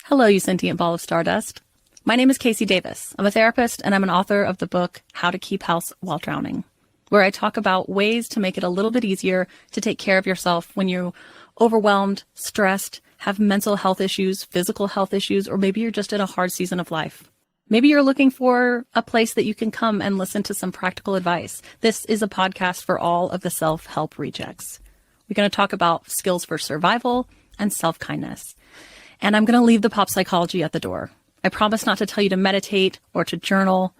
Hello, you sentient ball of stardust. My name is Casey Davis. I'm a therapist and I'm an author of the book How to Keep House While Drowning, where I talk about ways to make it a little bit easier to take care of yourself when you're overwhelmed, stressed, have mental health issues, physical health issues, or maybe you're just in a hard season of life. Maybe you're looking for a place that you can come and listen to some practical advice. This is a podcast for all of the self-help rejects. We're going to talk about skills for survival and self-kindness. And I'm going to leave the pop psychology at the door. I promise not to tell you to meditate or to journal.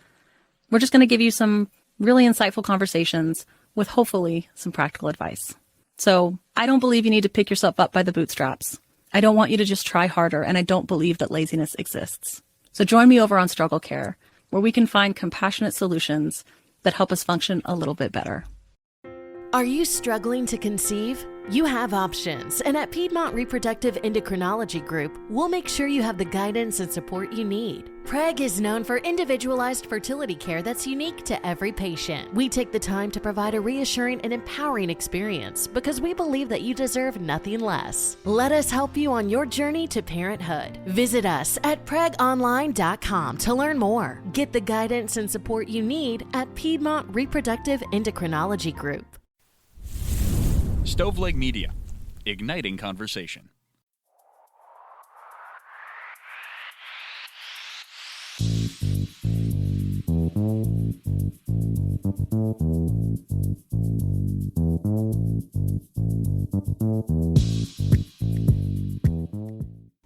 We're just going to give you some really insightful conversations with hopefully some practical advice. So I don't believe you need to pick yourself up by the bootstraps. I don't want you to just try harder, and I don't believe that laziness exists. So join me over on Struggle Care, where we can find compassionate solutions that help us function a little bit better. Are you struggling to conceive? You have options, and at Piedmont Reproductive Endocrinology Group, we'll make sure you have the guidance and support you need. PREG is known for individualized fertility care that's unique to every patient. We take the time to provide a reassuring and empowering experience because we believe that you deserve nothing less. Let us help you on your journey to parenthood. Visit us at pregonline.com to learn more. Get the guidance and support you need at Piedmont Reproductive Endocrinology Group. Stoveleg Media, igniting conversation.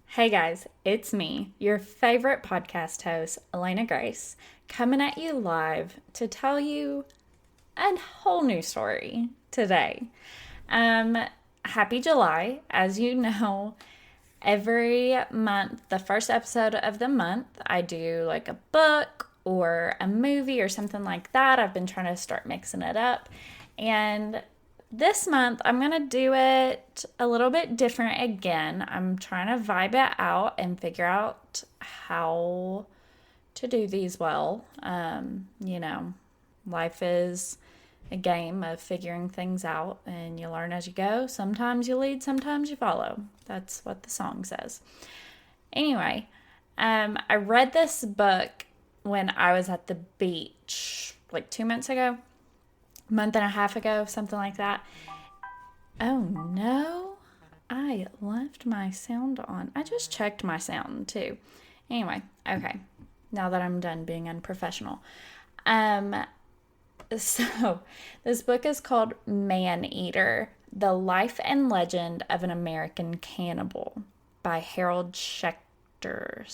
Hey guys, it's me, your favorite podcast host, Elena Grace, coming at you live to tell you a whole new story today. Happy July. As you know, every month, the first episode of the month, I do like a book or a movie or something like that. I've been trying to start mixing it up. And this month, I'm going to do it a little bit different again. I'm trying to vibe it out and figure out how to do these well. Life is a game of figuring things out, and you learn as you go. Sometimes you lead, sometimes you follow. That's what the song says. Anyway, I read this book when I was at the beach like 2 months ago, month and a half ago, something like that. Oh no, I left my sound on. I just checked my sound too. Anyway, okay, now that I'm done being unprofessional. So, this book is called Man-Eater, The Life and Legend of an American Cannibal by Harold Schechter.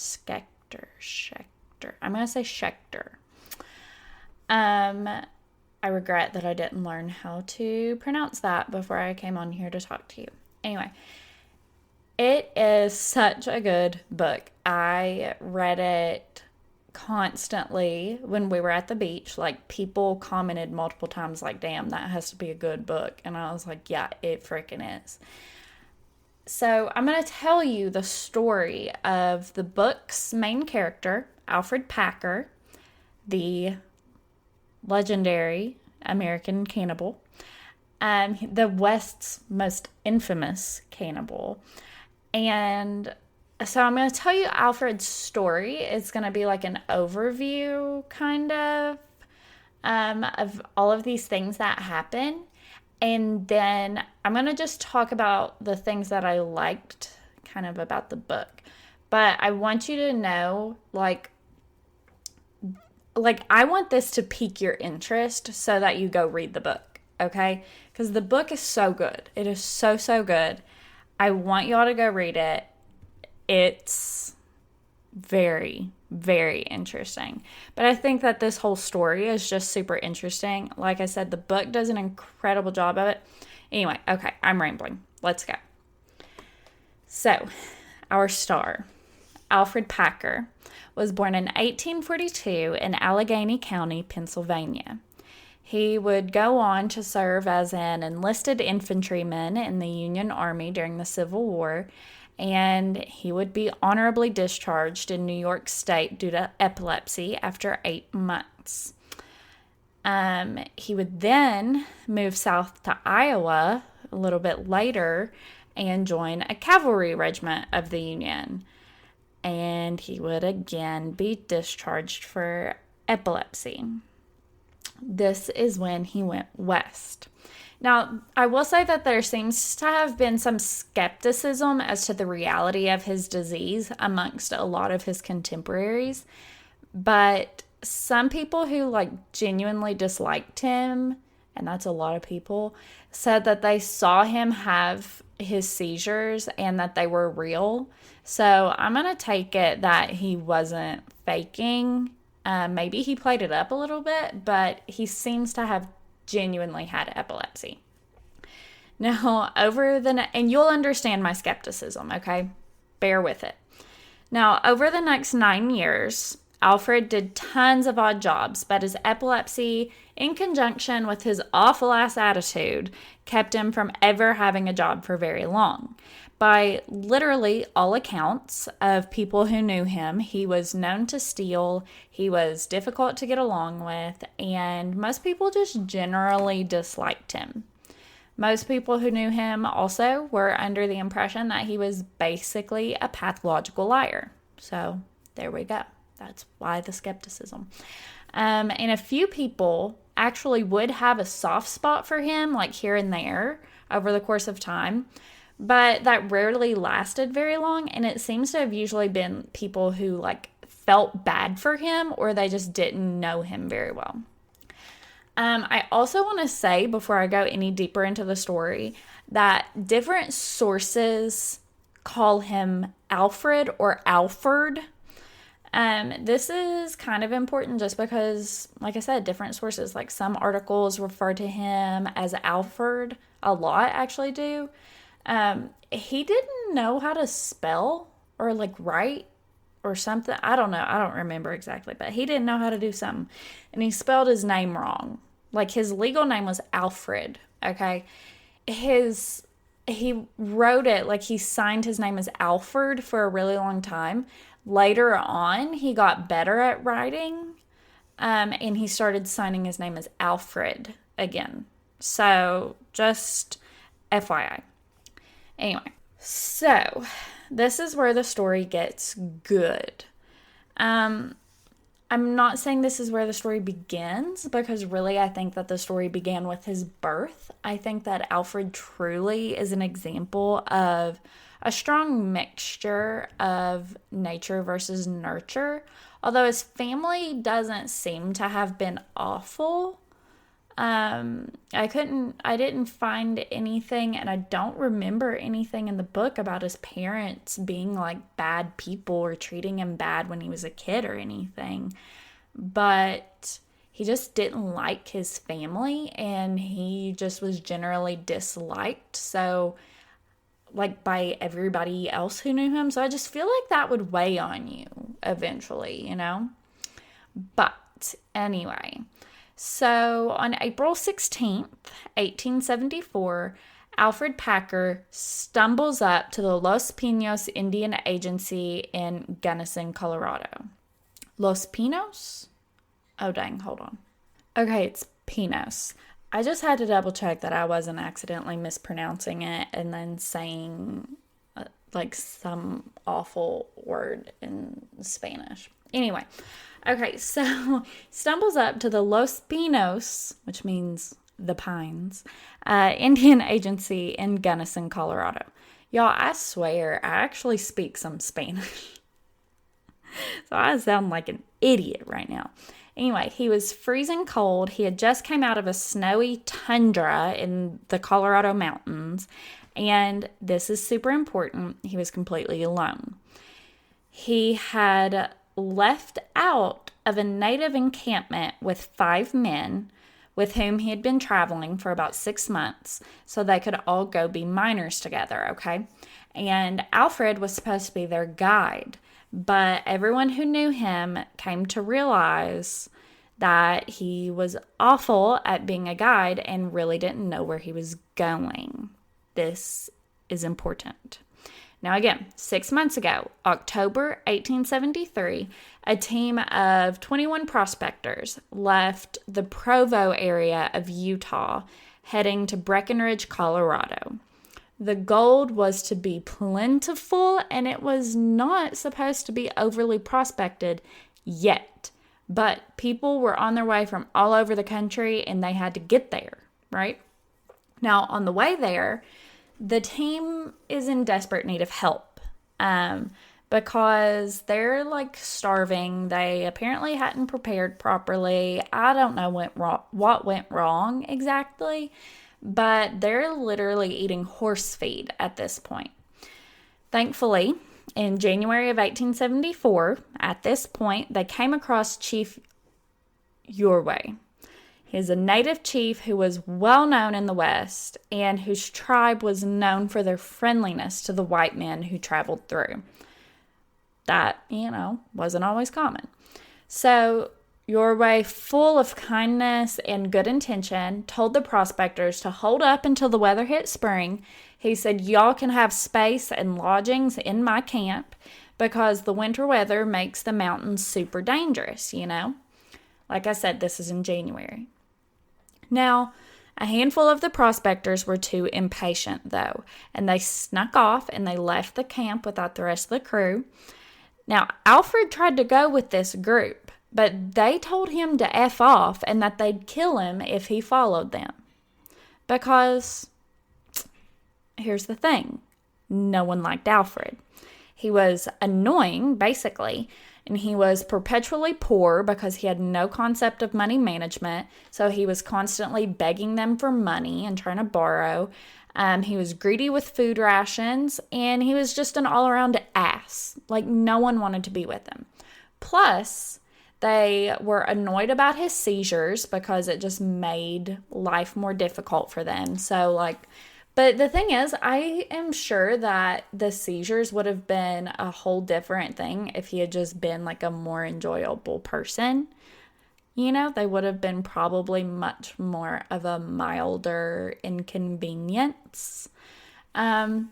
I'm going to say Schechter. I regret that I didn't learn how to pronounce that before I came on here to talk to you. Anyway, it is such a good book. I read it constantly when we were at the beach. Like, people commented multiple times like, damn, that has to be a good book. And I was like, yeah, it freaking is. So I'm going to tell you the story of the book's main character, Alfred Packer, the legendary American cannibal, the West's most infamous cannibal. And so I'm going to tell you Alfred's story. It's going to be like an overview kind of all of these things that happen. And then I'm going to just talk about the things that I liked kind of about the book. But I want you to know, like I want this to pique your interest so that you go read the book, okay? Because the book is so good. It is so, so good. I want y'all to go read it. It's very, very interesting. But I think that this whole story is just super interesting. Like I said, the book does an incredible job of it. Anyway, okay, I'm rambling. Let's go. So, our star, Alfred Packer, was born in 1842 in Allegheny County, Pennsylvania. He would go on to serve as an enlisted infantryman in the Union Army during the Civil War, and he would be honorably discharged in New York State due to epilepsy after 8 months. He would then move south to Iowa a little bit later and join a cavalry regiment of the Union. and he would again be discharged for epilepsy. This is when he went west. Now, I will say that there seems to have been some skepticism as to the reality of his disease amongst a lot of his contemporaries, but some people who genuinely disliked him, and that's a lot of people, said that they saw him have his seizures and that they were real. So I'm going to take it that he wasn't faking. Maybe he played it up a little bit, but he seems to have genuinely had epilepsy. Now, and you'll understand my skepticism, okay? Bear with it. Now, over the next 9 years, Alfred did tons of odd jobs, but his epilepsy, in conjunction with his awful-ass attitude, kept him from ever having a job for very long. By literally all accounts of people who knew him, he was known to steal, he was difficult to get along with, and most people just generally disliked him. Most people who knew him also were under the impression that he was basically a pathological liar. So there we go. That's why the skepticism. And a few people actually would have a soft spot for him, here and there, over the course of time. But that rarely lasted very long. And it seems to have usually been people who, felt bad for him, or they just didn't know him very well. I also want to say, before I go any deeper into the story, that different sources call him Alfred or Alfred. This is kind of important just because, like I said, different sources, some articles refer to him as Alfred. A lot actually do. He didn't know how to spell or write or something. I don't know. I don't remember exactly, but he didn't know how to do something. And he spelled his name wrong. His legal name was Alfred. Okay. He wrote it, he signed his name as Alfred for a really long time. Later on, he got better at writing, and he started signing his name as Alfred again. So, just FYI. Anyway, so this is where the story gets good. I'm not saying this is where the story begins, because really I think that the story began with his birth. I think that Alfred truly is an example of a strong mixture of nature versus nurture. Although his family doesn't seem to have been awful. I didn't find anything, and I don't remember anything in the book about his parents being bad people or treating him bad when he was a kid or anything. But he just didn't like his family, and he just was generally disliked. So, by everybody else who knew him. So I just feel like that would weigh on you eventually, But anyway, so on April 16th, 1874, Alfred Packer stumbles up to the Los Pinos Indian Agency in Gunnison, Colorado. Los Pinos? Oh, dang, hold on. Okay, it's Pinos. I just had to double check that I wasn't accidentally mispronouncing it and then saying some awful word in Spanish. Anyway, okay, so stumbles up to the Los Pinos, which means the pines, Indian Agency in Gunnison, Colorado. Y'all, I swear, I actually speak some Spanish. So I sound like an idiot right now. Anyway, he was freezing cold. He had just came out of a snowy tundra in the Colorado mountains. And this is super important. He was completely alone. He had left out of a native encampment with 5 men with whom he had been traveling for about 6 months so they could all go be miners together, okay? And Alfred was supposed to be their guide. But everyone who knew him came to realize that he was awful at being a guide and really didn't know where he was going. This is important. Now again, 6 months ago, October 1873, a team of 21 prospectors left the Provo area of Utah, heading to Breckenridge, Colorado. The gold was to be plentiful, and it was not supposed to be overly prospected yet. But people were on their way from all over the country, and they had to get there, right? Now, on the way there, the team is in desperate need of help because they're like starving. They apparently hadn't prepared properly. I don't know what went wrong exactly, but they're literally eating horse feed at this point. Thankfully, in January of 1874, at this point, they came across Chief Yorway. He is a native chief who was well known in the West and whose tribe was known for their friendliness to the white men who traveled through. That, wasn't always common. So Yorway, full of kindness and good intention, told the prospectors to hold up until the weather hit spring. He said, y'all can have space and lodgings in my camp because the winter weather makes the mountains super dangerous, Like I said, this is in January. Now, a handful of the prospectors were too impatient, though, and they snuck off and they left the camp without the rest of the crew. Now, Alfred tried to go with this group, but they told him to F off and that they'd kill him if he followed them. Because, here's the thing, no one liked Alfred. He was annoying, basically, and he was perpetually poor because he had no concept of money management, so he was constantly begging them for money and trying to borrow. He was greedy with food rations, and he was just an all-around ass. Like, no one wanted to be with him. Plus, they were annoyed about his seizures because it just made life more difficult for them. But the thing is, I am sure that the seizures would have been a whole different thing if he had just been like a more enjoyable person. They would have been probably much more of a milder inconvenience. But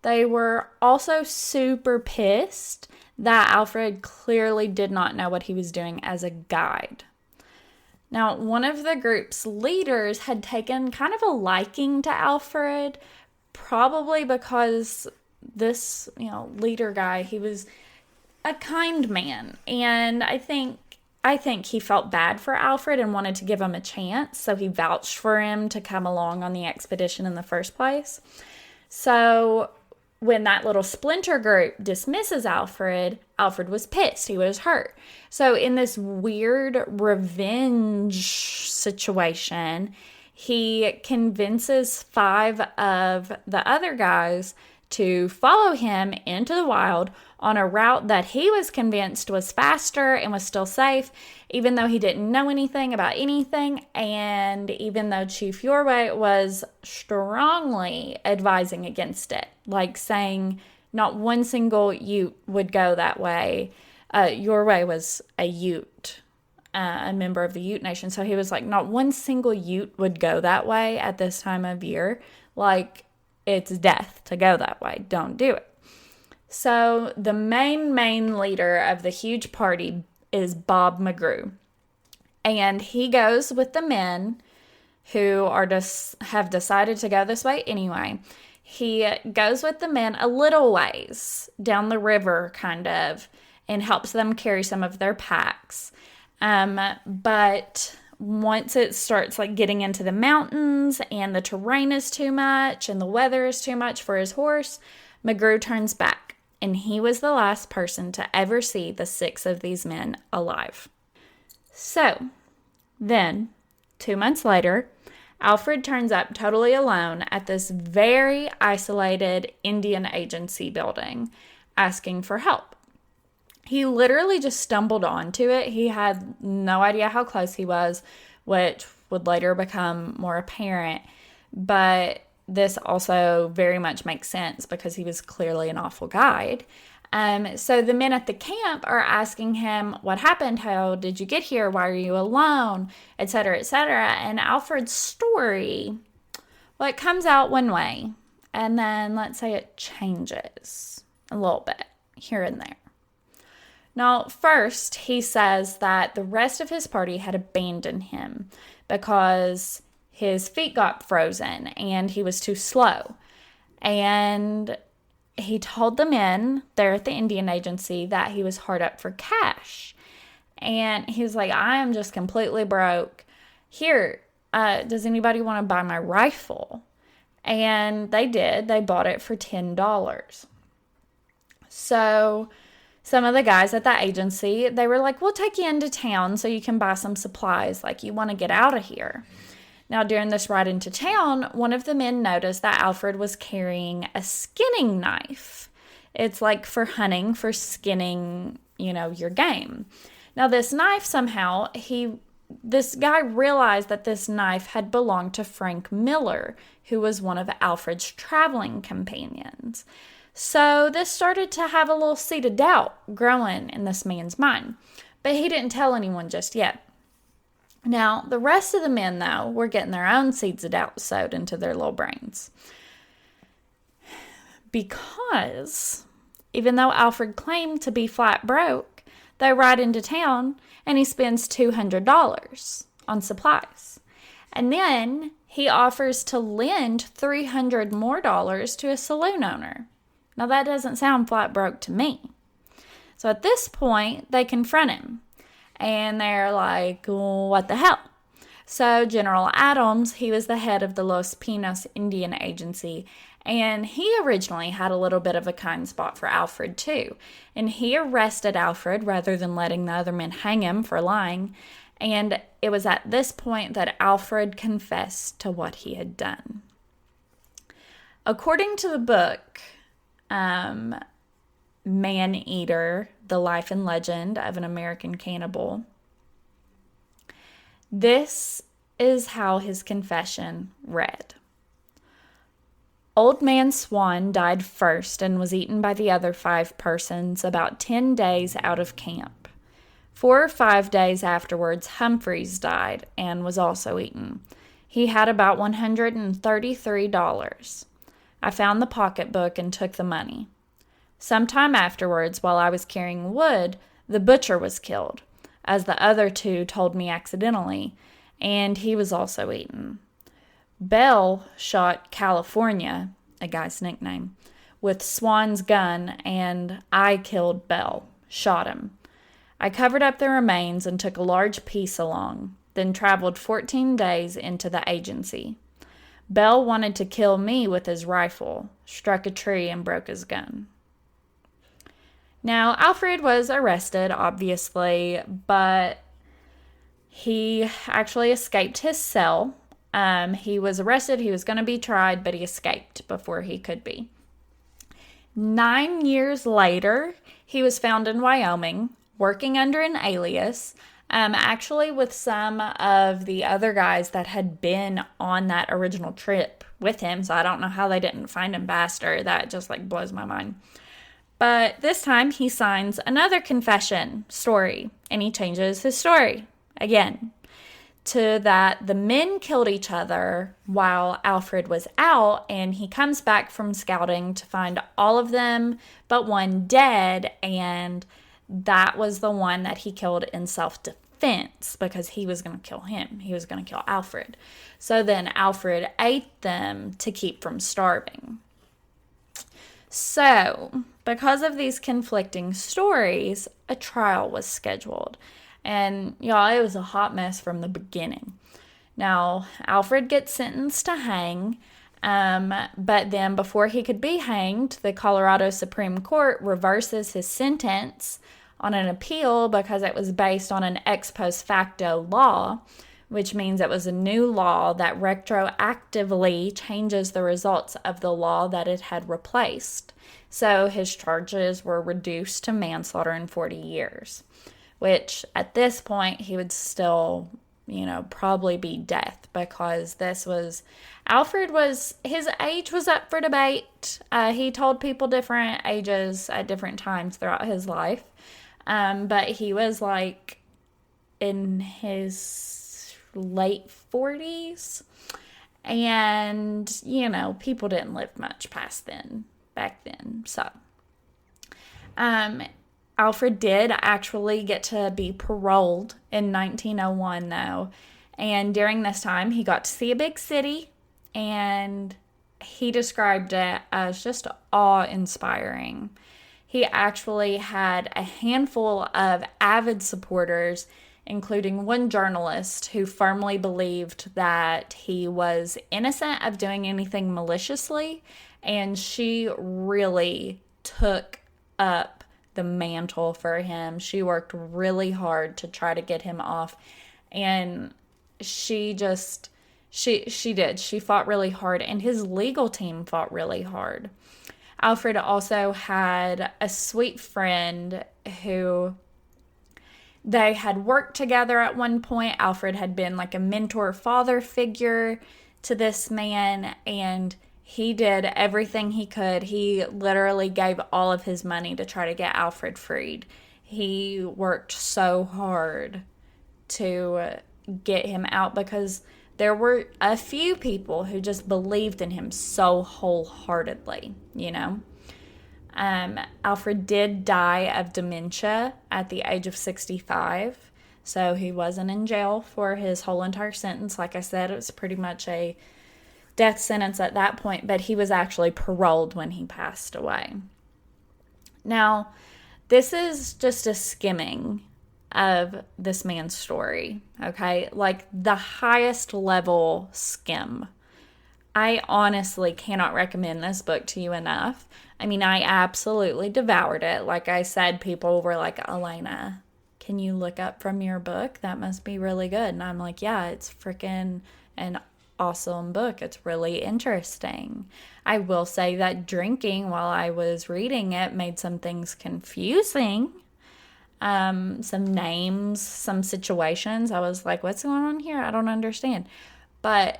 they were also super pissed that Alfred clearly did not know what he was doing as a guide. Now, one of the group's leaders had taken kind of a liking to Alfred, probably because this, leader guy, he was a kind man. And I think he felt bad for Alfred and wanted to give him a chance, so he vouched for him to come along on the expedition in the first place. So when that little splinter group dismisses Alfred was pissed. He was hurt. So in this weird revenge situation, he convinces 5 of the other guys to follow him into the wild on a route that he was convinced was faster and was still safe, even though he didn't know anything about anything, and even though Chief Yorway was strongly advising against it, like saying not one single Ute would go that way. Yorway was a Ute, a member of the Ute Nation, so he was like, not one single Ute would go that way at this time of year. Like, it's death to go that way. Don't do it. So the main leader of the huge party is Bob McGrew. And he goes with the men who have decided to go this way anyway. He goes with the men a little ways down the river, kind of, and helps them carry some of their packs. But once it starts getting into the mountains and the terrain is too much and the weather is too much for his horse, McGrew turns back, and he was the last person to ever see the 6 of these men alive. So then, 2 months later, Alfred turns up totally alone at this very isolated Indian agency building, asking for help. He literally just stumbled onto it. He had no idea how close he was, which would later become more apparent. But this also very much makes sense because he was clearly an awful guide. So the men at the camp are asking him, what happened? How did you get here? Why are you alone? Etc., etc. And Alfred's story, well, it comes out one way, and then let's say it changes a little bit here and there. Now, first, he says that the rest of his party had abandoned him because his feet got frozen and he was too slow. And he told the men there at the Indian agency that he was hard up for cash. And he was like, I am just completely broke. Here, does anybody want to buy my rifle? And they did. They bought it for $10. So some of the guys at that agency, they were like, we'll take you into town so you can buy some supplies. Like, you want to get out of here. Now, during this ride into town, one of the men noticed that Alfred was carrying a skinning knife. It's like for hunting, for skinning, your game. Now, this knife somehow, this guy realized that this knife had belonged to Frank Miller, who was one of Alfred's traveling companions. So this started to have a little seed of doubt growing in this man's mind. But he didn't tell anyone just yet. Now, the rest of the men, though, were getting their own seeds of doubt sowed into their little brains. Because even though Alfred claimed to be flat broke, they ride into town and he spends $200 on supplies. And then he offers to lend $300 more to a saloon owner. Now, that doesn't sound flat broke to me. So at this point, they confront him. And they're like, what the hell? So General Adams, he was the head of the Los Pinos Indian Agency, and he originally had a little bit of a kind spot for Alfred too. And he arrested Alfred rather than letting the other men hang him for lying. And it was at this point that Alfred confessed to what he had done. According to the book, Man-Eater, The Life and Legend of an American Cannibal, this is how his confession read. Old Man Swan died first and was eaten by the other 5 persons about 10 days out of camp. 4 or 5 days afterwards, Humphreys died and was also eaten. He had about $133. I found the pocketbook and took the money. Sometime afterwards, while I was carrying wood, the butcher was killed, as the other 2 told me accidentally, and he was also eaten. Bell shot California, a guy's nickname, with Swan's gun, and I killed Bell, shot him. I covered up the remains and took a large piece along, then traveled 14 days into the agency. Bell wanted to kill me with his rifle, struck a tree, and broke his gun. Now, Alfred was arrested, obviously, but he actually escaped his cell. He was arrested, he was going to be tried, but he escaped before he could be. 9 years later, he was found in Wyoming, working under an alias, actually with some of the other guys that had been on that original trip with him, so I don't know how they didn't find him faster. That just blows my mind. But this time he signs another confession story, and he changes his story again to that the men killed each other while Alfred was out, and he comes back from scouting to find all of them but one dead, and that was the one that he killed in self-defense because he was going to kill him. He was going to kill Alfred. So then Alfred ate them to keep from starving. So, because of these conflicting stories, a trial was scheduled. And, y'all, it was a hot mess from the beginning. Now, Alfred gets sentenced to hang, but then before he could be hanged, the Colorado Supreme Court reverses his sentence on an appeal because it was based on an ex post facto law, which means it was a new law that retroactively changes the results of the law that it had replaced. So his charges were reduced to manslaughter and 40 years, which at this point he would still, probably be death because his age was up for debate. He told people different ages at different times throughout his life. But he was in his late 40s, and people didn't live much back then. So Alfred did actually get to be paroled in 1901 though, And during this time, he got to see a big city, and he described it as just awe-inspiring. He actually had a handful of avid supporters, including one journalist who firmly believed that he was innocent of doing anything maliciously, and she really took up the mantle for him. She worked really hard to try to get him off, and she did. She fought really hard, and his legal team fought really hard. Alfred also had a sweet friend who they had worked together at one point. Alfred had been like a mentor father figure to this man, and he did everything he could. He literally gave all of his money to try to get Alfred freed. He worked so hard to get him out because there were a few people who just believed in him so wholeheartedly, you know. Alfred did die of dementia at the age of 65, so he wasn't in jail for his whole entire sentence. Like I said, it was pretty much a death sentence at that point, but he was actually paroled when he passed away. Now, this is just a skimming of this man's story, okay? Like the highest level skim. I honestly cannot recommend this book to you enough. I mean, I absolutely devoured it. Like I said, people were like, Elena, can you look up from your book? That must be really good. And I'm like, yeah, it's freaking an awesome book. It's really interesting. I will say that drinking while I was reading it made some things confusing. Some names, some situations. I was like, what's going on here? I don't understand. But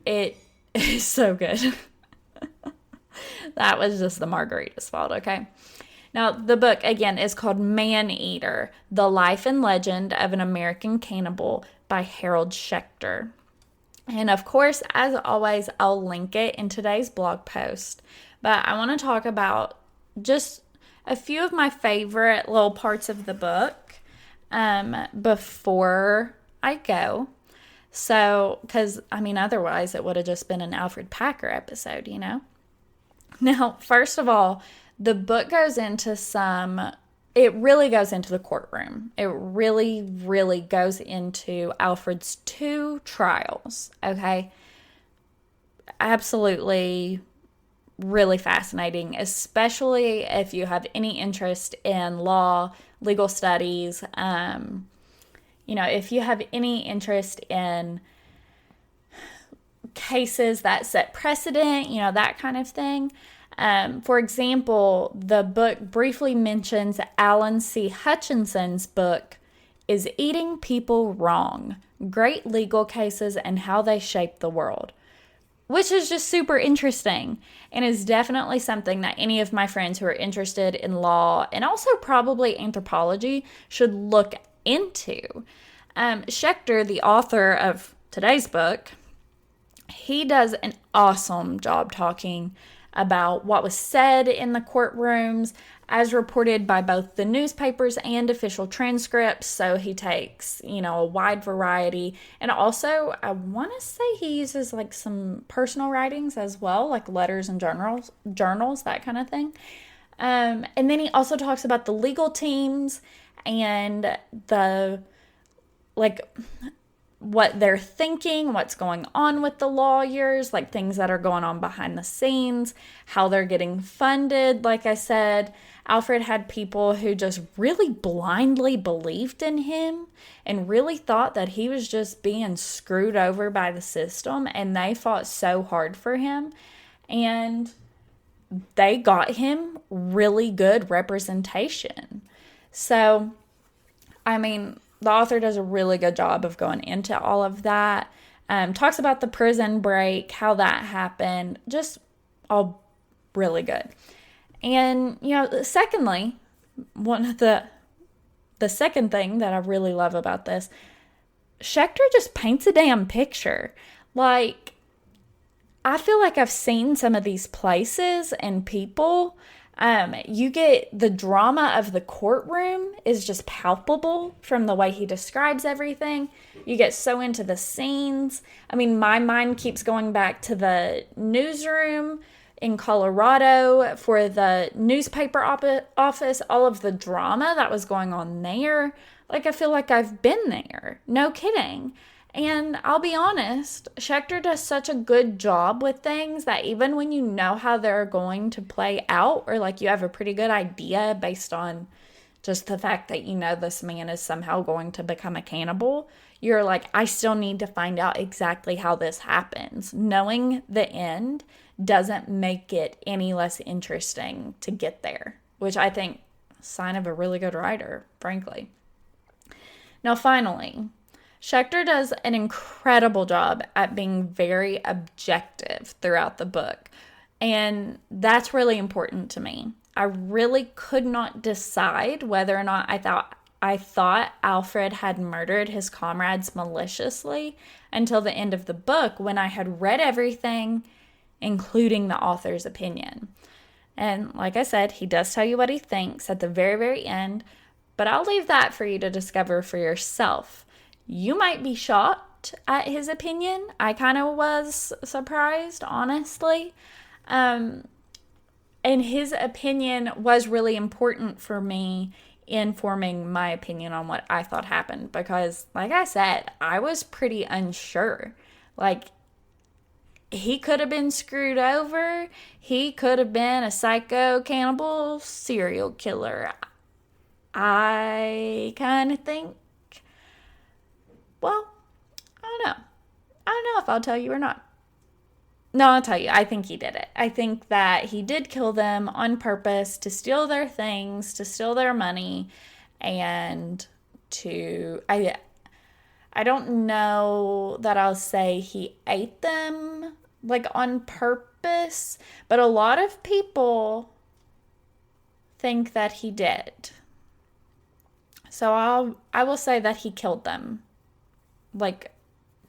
it is so good. That was just the margarita's fault, okay? Now, the book, again, is called Man-Eater, The Life and Legend of an American Cannibal by Harold Schechter. And of course, as always, I'll link it in today's blog post. But I want to talk about just a few of my favorite little parts of the book before I go. So, because, I mean, otherwise it would have just been an Alfred Packer episode, you know? Now, first of all, the book goes into it really goes into the courtroom. It really, really goes into Alfred's 2 trials, okay? Absolutely really fascinating, especially if you have any interest in law, legal studies, if you have any interest in cases that set precedent, that kind of thing. For example, the book briefly mentions Alan C. Hutchinson's book, Is Eating People Wrong? Great Legal Cases and How They Shape the World, which is just super interesting and is definitely something that any of my friends who are interested in law and also probably anthropology should look into. Schechter, the author of today's book, he does an awesome job talking about what was said in the courtrooms as reported by both the newspapers and official transcripts. So he takes, a wide variety. And also, I want to say he uses like some personal writings as well, like letters and journals, that kind of thing. And then he also talks about the legal teams and what they're thinking, what's going on with the lawyers, like things that are going on behind the scenes, how they're getting funded. Like I said, Alfred had people who just really blindly believed in him and really thought that he was just being screwed over by the system, and they fought so hard for him, and they got him really good representation. So, I mean, the author does a really good job of going into all of that. Talks about the prison break, how that happened, just all really good. And, secondly, one of the second thing that I really love about this, Schechter just paints a damn picture. Like, I feel like I've seen some of these places and people, You get the drama of the courtroom is just palpable from the way he describes everything. You get so into the scenes. I mean, my mind keeps going back to the newsroom in Colorado for the newspaper office, all of the drama that was going on there. Like, I feel like I've been there. No kidding. And I'll be honest, Schechter does such a good job with things that even when you know how they're going to play out, or like you have a pretty good idea based on just the fact that you know this man is somehow going to become a cannibal, you're like, I still need to find out exactly how this happens. Knowing the end doesn't make it any less interesting to get there, which I think is a sign of a really good writer, frankly. Now, finally, Schechter does an incredible job at being very objective throughout the book, and that's really important to me. I really could not decide whether or not I thought Alfred had murdered his comrades maliciously until the end of the book, when I had read everything, including the author's opinion. And like I said, he does tell you what he thinks at the very, very end, but I'll leave that for you to discover for yourself. You might be shocked at his opinion. I kind of was surprised, honestly. And his opinion was really important for me in forming my opinion on what I thought happened, because, like I said, I was pretty unsure. Like, he could have been screwed over. He could have been a psycho cannibal serial killer. I kind of think, well, I don't know. I don't know if I'll tell you or not. No, I'll tell you. I think he did it. I think that he did kill them on purpose to steal their things, to steal their money, and to... I don't know that I'll say he ate them, like, on purpose, but a lot of people think that he did. So I will say that he killed them, like,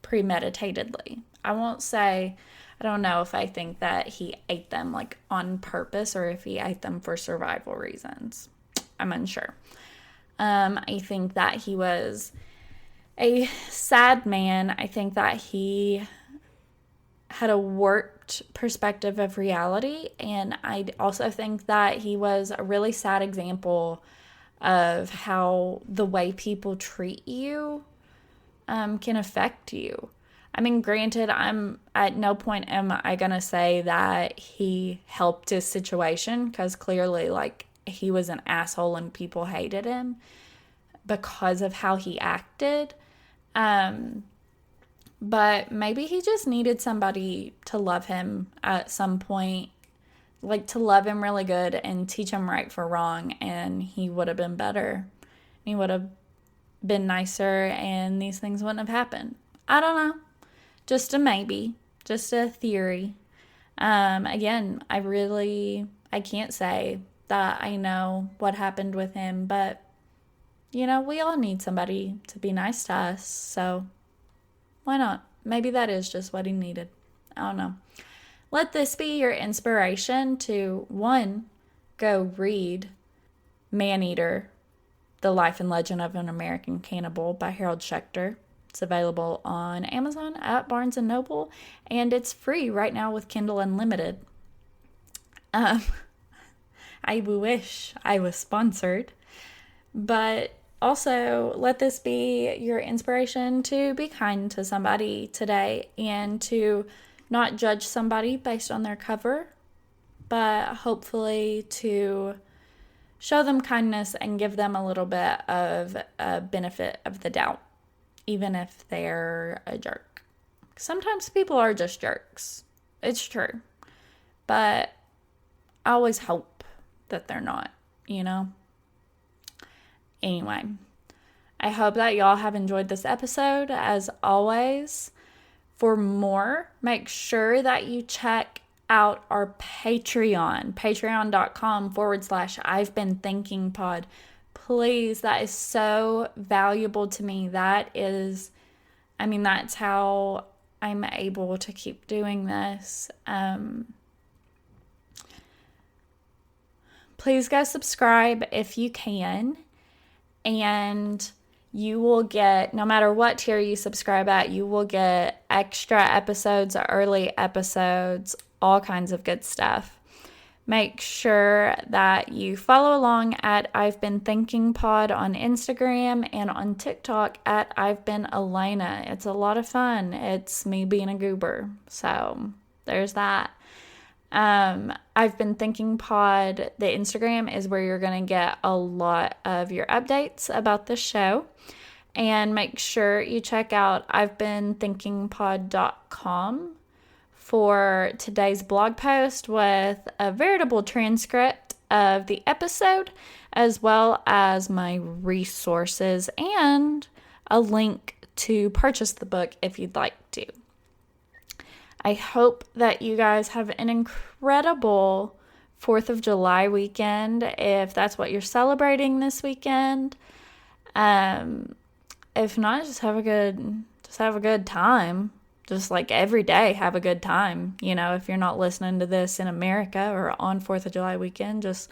premeditatedly. I won't say, I don't know if I think that he ate them, like, on purpose, or if he ate them for survival reasons. I'm unsure. I think that he was a sad man. I think that he had a warped perspective of reality, and I also think that he was a really sad example of how the way people treat you can affect you. I mean, granted, I'm at no point am I gonna say that he helped his situation, because clearly, like, he was an asshole and people hated him because of how he acted. But maybe he just needed somebody to love him at some point, like, to love him really good and teach him right for wrong, and he would have been better. He would have been nicer, and these things wouldn't have happened. I don't know. Just a maybe. Just a theory. Again, I can't say that I know what happened with him, but, you know, we all need somebody to be nice to us, so why not? Maybe that is just what he needed. I don't know. Let this be your inspiration to, 1, go read Man-Eater, The Life and Legend of an American Cannibal by Harold Schechter. It's available on Amazon, at Barnes & Noble, and it's free right now with Kindle Unlimited. I wish I was sponsored. But also, let this be your inspiration to be kind to somebody today, and to not judge somebody based on their cover, but hopefully to show them kindness and give them a little bit of a benefit of the doubt, even if they're a jerk. Sometimes people are just jerks. It's true. But I always hope that they're not, you know? Anyway, I hope that y'all have enjoyed this episode. As always, for more, make sure that you check out our Patreon, patreon.com/I've Been Thinking Pod. Please, that is so valuable to me. That's how I'm able to keep doing this. please go subscribe if you can. And you will get, no matter what tier you subscribe at, you will get extra episodes, early episodes, all kinds of good stuff. Make sure that you follow along at I've Been Thinking Pod on Instagram and on TikTok at I've Been Elena. It's a lot of fun. It's me being a goober. So there's that. I've Been Thinking Pod, the Instagram is where you're going to get a lot of your updates about the show. And make sure you check out I'veBeenThinkingPod.com for today's blog post with a veritable transcript of the episode, as well as my resources and a link to purchase the book if you'd like to. I hope that you guys have an incredible 4th of July weekend, if that's what you're celebrating this weekend. If not, just have a good time. Just like every day, have a good time. You know, if you're not listening to this in America or on 4th of July weekend, just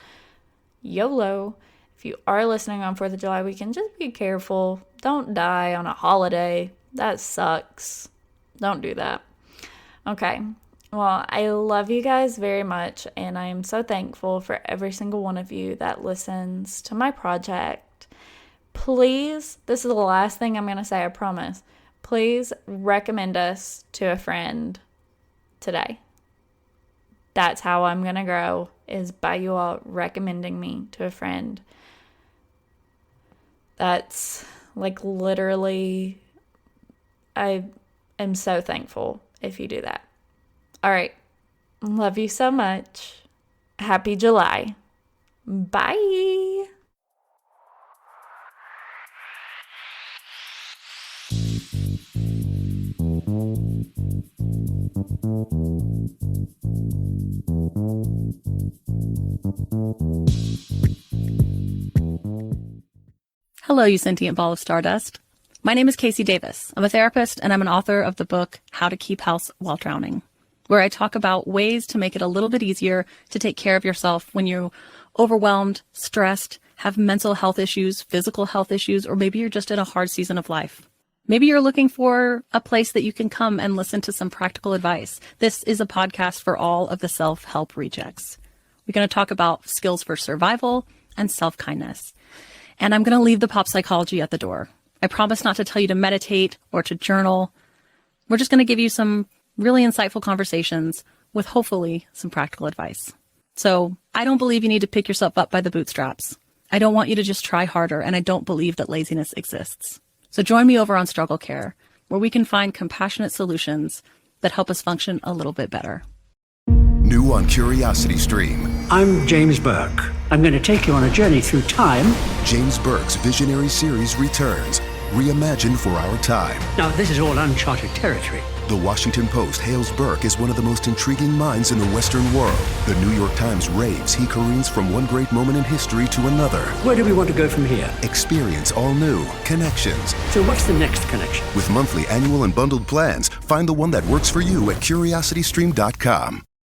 YOLO. If you are listening on 4th of July weekend, just be careful. Don't die on a holiday. That sucks. Don't do that. Okay. Well, I love you guys very much, and I am so thankful for every single one of you that listens to my project. Please, this is the last thing I'm going to say, I promise. Please recommend us to a friend today. That's how I'm going to grow, is by you all recommending me to a friend. That's like literally, I am so thankful if you do that. All right. Love you so much. Happy July. Bye. Hello, you sentient ball of stardust. My name is Casey Davis. I'm a therapist, and I'm an author of the book How to Keep House While Drowning, where I talk about ways to make it a little bit easier to take care of yourself when you're overwhelmed, stressed, have mental health issues, physical health issues, or maybe you're just in a hard season of life. Maybe you're looking for a place that you can come and listen to some practical advice. This is a podcast for all of the self-help rejects. We're going to talk about skills for survival and self-kindness. And I'm going to leave the pop psychology at the door. I promise not to tell you to meditate or to journal. We're just going to give you some really insightful conversations with hopefully some practical advice. So I don't believe you need to pick yourself up by the bootstraps. I don't want you to just try harder, and I don't believe that laziness exists. So join me over on Struggle Care, where we can find compassionate solutions that help us function a little bit better. New on Curiosity Stream. I'm James Burke. I'm going to take you on a journey through time. James Burke's visionary series returns, reimagined for our time. Now, this is all uncharted territory. The Washington Post hails Burke as one of the most intriguing minds in the Western world. The New York Times raves he careens from one great moment in history to another. Where do we want to go from here? Experience all new connections. So what's the next connection? With monthly, annual, and bundled plans, find the one that works for you at CuriosityStream.com.